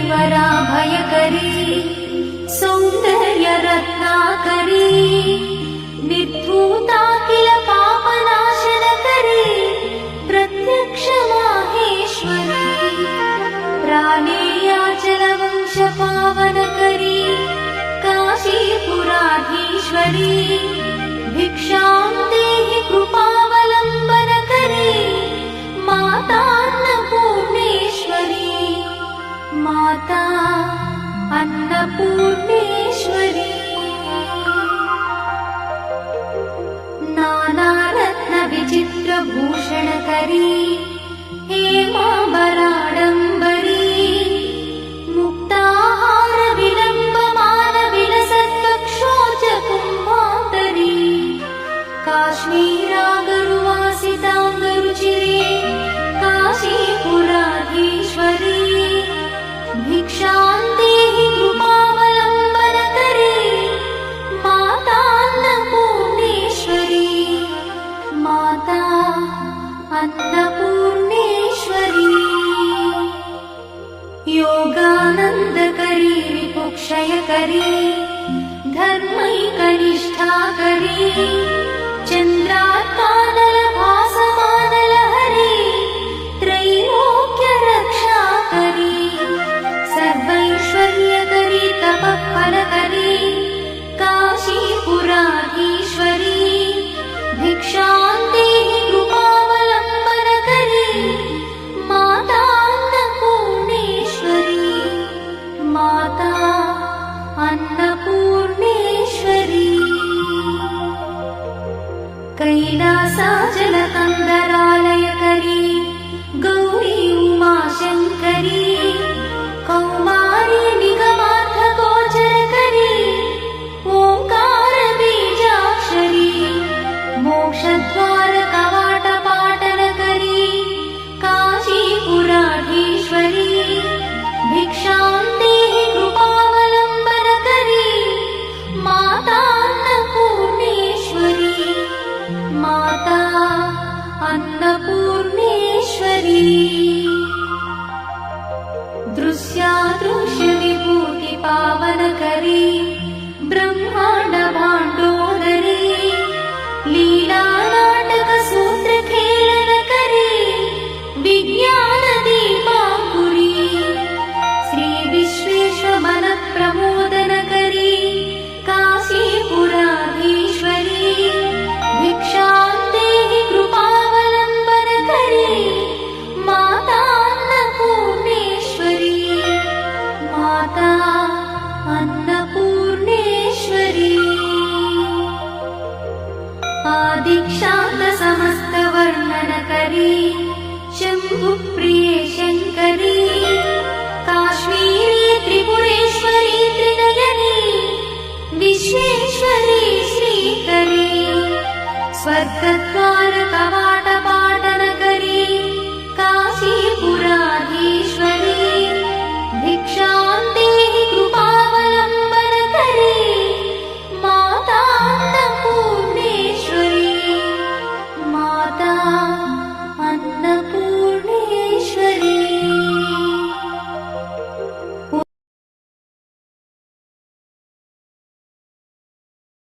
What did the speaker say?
करीश्वराभयकरी सौन्दर्यरत्नाकरी निर्धूताखिल पापनाशनकरी प्रत्यक्ष माहेश्वरी प्राणेयाचलवंशपावनकरी काशीपुराधीश्वरी भिक्षां देहि कृपावलम्बनकरी मातान्नपूर्णेश्वरी माता अन्नपूर्णेश्वरी नानारत्नविचित्रभूषणकरी हेमाम्बराडम्बरी मुक्ताहारविलम्बमानविलसत्कक्षोजकुम्भान्तरी काश्मीरागरुवासिताङ्गरुचिरे काशीपुराधीश्वरी भिक्षां देहि कृपावलम्बनकरी मातान्नपूर्णेश्वरी माता अन्नपूर्णेश्वरी योगानन्दकरी विपुक्षयकरी धर्मैकनिष्ठाकरी चन्द्रात्मानलभासमानलहरी त्रैलोक्यरक्षाकरी सर्वैश्वर्यकरी तपःफलकरी काशीपुराधीश्वरी भिक्षां देहि कृपावलम्बनकरी मातान्नपूर्णेश्वरी माता अन्नपूर्णेश्वरी कैलासाचलकन्दरालयकरी गौरी उमाशङ्करी कौमारी निगमार्थगोचरकरी ओङ्कारबीजाक्षरी मोक्षद्वारकवाटपाटनकरी काशीपुराधीश्वरी भिक्षां देहि कृपावलम्बनकरी मातान्नपूर्णेश्वरी माता अन्नपूर्णेश्वरी दृश्यादृश्यविभूतिपावनकरी ब्रह्माण्डभाण्डोदरी लीलानाटकसूत्रखेलनकरी विज्ञानदीपाङ्कुरी श्रीविश्वेश्वरमनप्रमोदनकरी काशीपुराधीश्वरी भिक्षां देहि कृपावलम्बनकरी मातान्नपूर्णेश्वरी माता अन्नपूर्णेश्वरी आदिक्षान्तसमस्तवर्णनकरी शम्भुप्रिये शङ्करी काश्मीरी त्रिपुरेश्वरी त्रिनयनी विश्वेश्वरी श्रीकरी स्वर्गद्वारकवाटपाटनकरी